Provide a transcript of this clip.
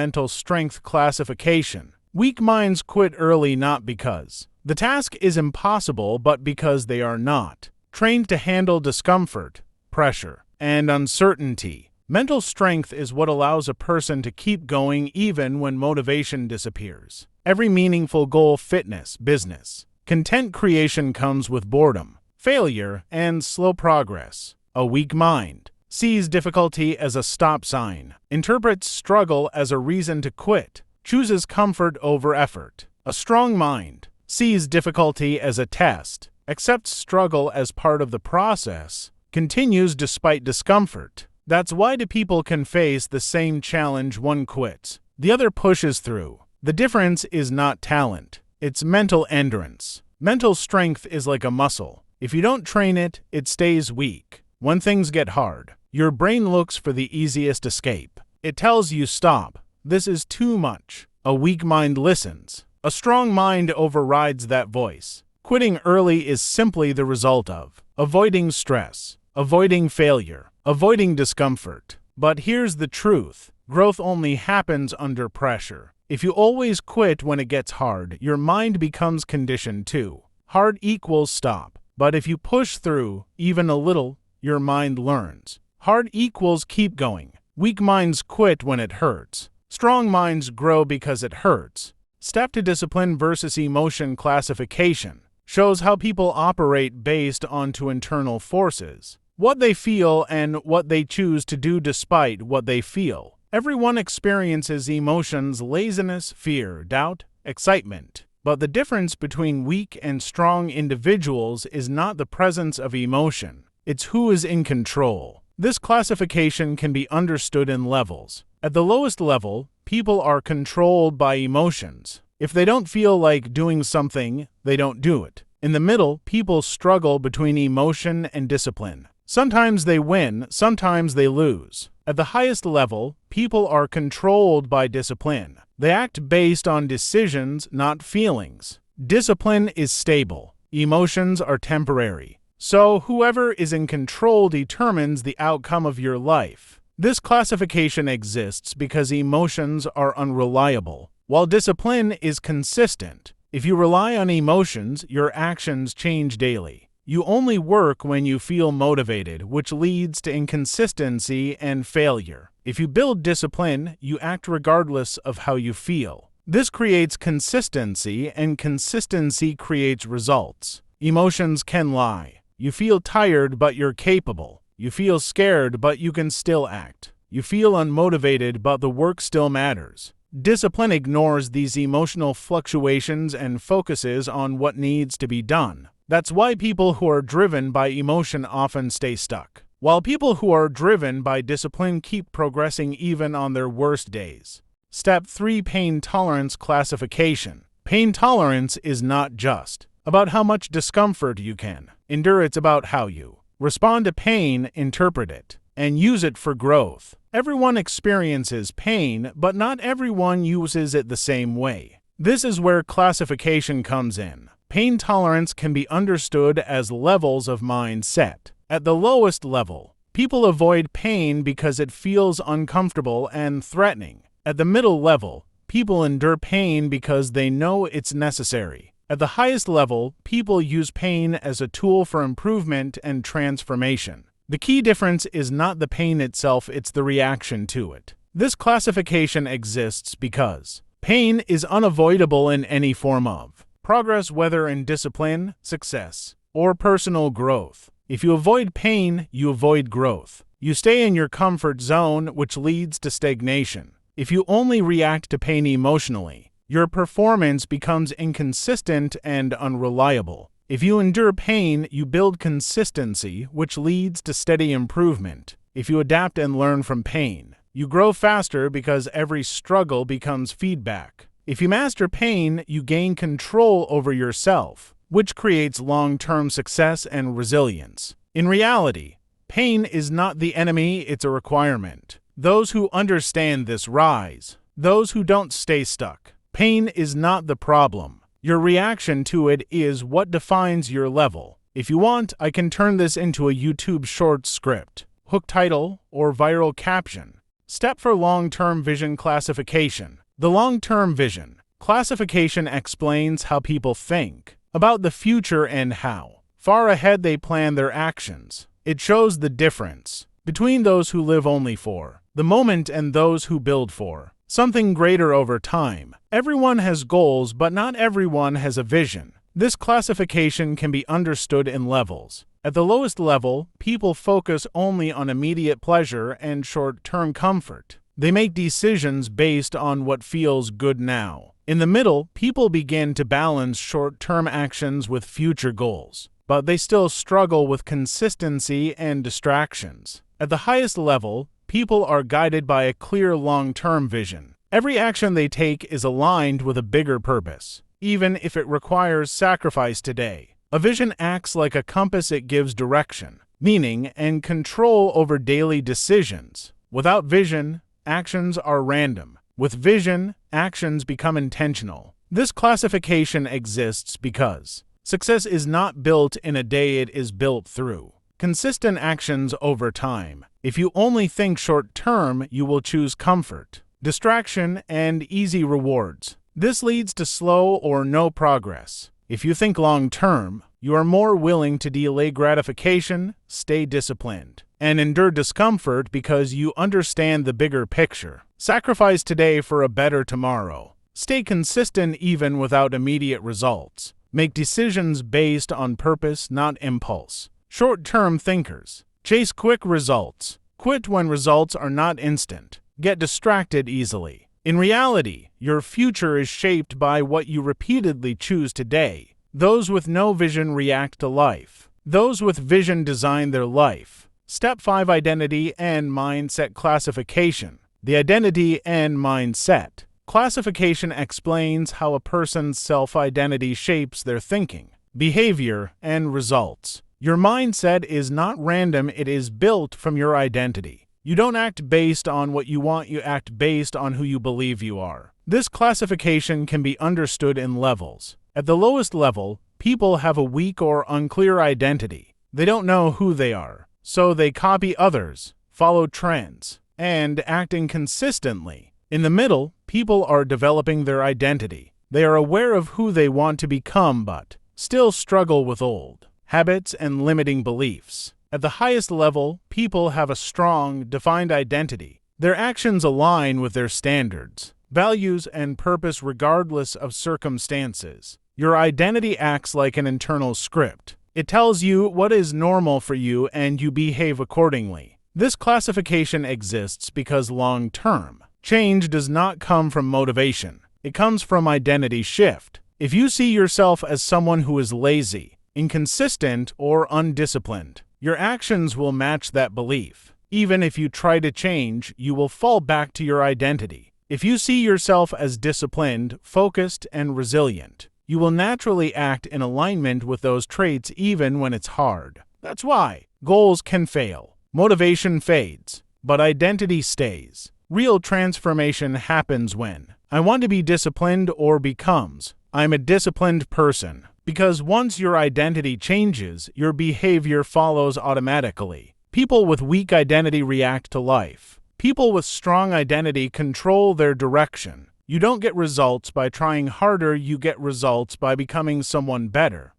mental strength classification. Weak minds quit early not because the task is impossible, but because they are not trained to handle discomfort, pressure, and uncertainty. Mental strength is what allows a person to keep going even when motivation disappears. Every meaningful goal, fitness, business, content creation comes with boredom, failure, and slow progress. A weak mind sees difficulty as a stop sign, interprets struggle as a reason to quit, chooses comfort over effort. A strong mind sees difficulty as a test, accepts struggle as part of the process, continues despite discomfort. That's why two people can face the same challenge. One quits, the other pushes through. The difference is not talent, it's mental endurance. Mental strength is like a muscle. If you don't train it, it stays weak. When things get hard, your brain looks for the easiest escape. It tells you stop. This is too much. A weak mind listens. A strong mind overrides that voice. Quitting early is simply the result of avoiding stress, avoiding failure, avoiding discomfort. But here's the truth. Growth only happens under pressure. If you always quit when it gets hard, your mind becomes conditioned to hard equals stop. But if you push through, even a little, your mind learns. Hard equals keep going. Weak minds quit when it hurts. Strong minds grow because it hurts. Step to discipline versus emotion classification shows how people operate based on two internal forces, what they feel and what they choose to do despite what they feel. Everyone experiences emotions: laziness, fear, doubt, excitement. But the difference between weak and strong individuals is not the presence of emotion, it's who is in control. This classification can be understood in levels. At the lowest level, people are controlled by emotions. If they don't feel like doing something, they don't do it. In the middle, people struggle between emotion and discipline. Sometimes they win, sometimes they lose. At the highest level, people are controlled by discipline. They act based on decisions, not feelings. Discipline is stable. Emotions are temporary. So whoever is in control determines the outcome of your life. This classification exists because emotions are unreliable, while discipline is consistent. If you rely on emotions, your actions change daily. You only work when you feel motivated, which leads to inconsistency and failure. If you build discipline, you act regardless of how you feel. This creates consistency, and consistency creates results. Emotions can lie. You feel tired, but you're capable. You feel scared, but you can still act. You feel unmotivated, but the work still matters. Discipline ignores these emotional fluctuations and focuses on what needs to be done. That's why people who are driven by emotion often stay stuck, while people who are driven by discipline keep progressing even on their worst days. Step 3. Pain tolerance classification. Pain tolerance is not just about how much discomfort you can endure, it's about how you respond to pain, interpret it, and use it for growth. Everyone experiences pain, but not everyone uses it the same way. This is where classification comes in. Pain tolerance can be understood as levels of mindset. At the lowest level, people avoid pain because it feels uncomfortable and threatening. At the middle level, people endure pain because they know it's necessary. At the highest level, people use pain as a tool for improvement and transformation. The key difference is not the pain itself, it's the reaction to it. This classification exists because pain is unavoidable in any form of progress, whether in discipline, success, or personal growth. If you avoid pain, you avoid growth. You stay in your comfort zone, which leads to stagnation. If you only react to pain emotionally, your performance becomes inconsistent and unreliable. If you endure pain, you build consistency, which leads to steady improvement. If you adapt and learn from pain, you grow faster because every struggle becomes feedback. If you master pain, you gain control over yourself, which creates long-term success and resilience. In reality, pain is not the enemy, it's a requirement. Those who understand this rise. Those who don't stay stuck. Pain is not the problem. Your reaction to it is what defines your level. If you want, I can turn this into a YouTube short script, hook title, or viral caption. Step for long-term vision classification. The long-term vision classification explains how people think about the future and how far ahead they plan their actions. It shows the difference between those who live only for the moment and those who build for something greater over time. Everyone has goals, but not everyone has a vision. This classification can be understood in levels. At the lowest level, people focus only on immediate pleasure and short-term comfort. They make decisions based on what feels good now. In the middle, people begin to balance short-term actions with future goals, but they still struggle with consistency and distractions. At the highest level, people are guided by a clear long-term vision. Every action they take is aligned with a bigger purpose, even if it requires sacrifice today. A vision acts like a compass. It gives direction, meaning, and control over daily decisions. Without vision, actions are random. With vision, actions become intentional. This classification exists because success is not built in a day, it is built through consistent actions over time. If you only think short-term, you will choose comfort, distraction, and easy rewards. This leads to slow or no progress. If you think long-term, you are more willing to delay gratification, stay disciplined, and endure discomfort because you understand the bigger picture. Sacrifice today for a better tomorrow. Stay consistent even without immediate results. Make decisions based on purpose, not impulse. Short-term thinkers chase quick results. Quit when results are not instant. Get distracted easily. In reality, your future is shaped by what you repeatedly choose today. Those with no vision react to life. Those with vision design their life. Step 5: Identity and Mindset Classification. The identity and mindset classification explains how a person's self-identity shapes their thinking, behavior, and results. Your mindset is not random, it is built from your identity. You don't act based on what you want, you act based on who you believe you are. This classification can be understood in levels. At the lowest level, people have a weak or unclear identity. They don't know who they are, so they copy others, follow trends, and act inconsistently. In the middle, people are developing their identity. They are aware of who they want to become but still struggle with old habits and limiting beliefs. At the highest level, people have a strong, defined identity. Their actions align with their standards, values, and purpose regardless of circumstances. Your identity acts like an internal script. It tells you what is normal for you and you behave accordingly. This classification exists because long-term change does not come from motivation. It comes from identity shift. If you see yourself as someone who is lazy, inconsistent, or undisciplined, your actions will match that belief. Even if you try to change, you will fall back to your identity. If you see yourself as disciplined, focused, and resilient, you will naturally act in alignment with those traits even when it's hard. That's why goals can fail, motivation fades, but identity stays. Real transformation happens when I want to be disciplined or becomes I'm a disciplined person. Because once your identity changes, your behavior follows automatically. People with weak identity react to life. People with strong identity control their direction. You don't get results by trying harder, you get results by becoming someone better.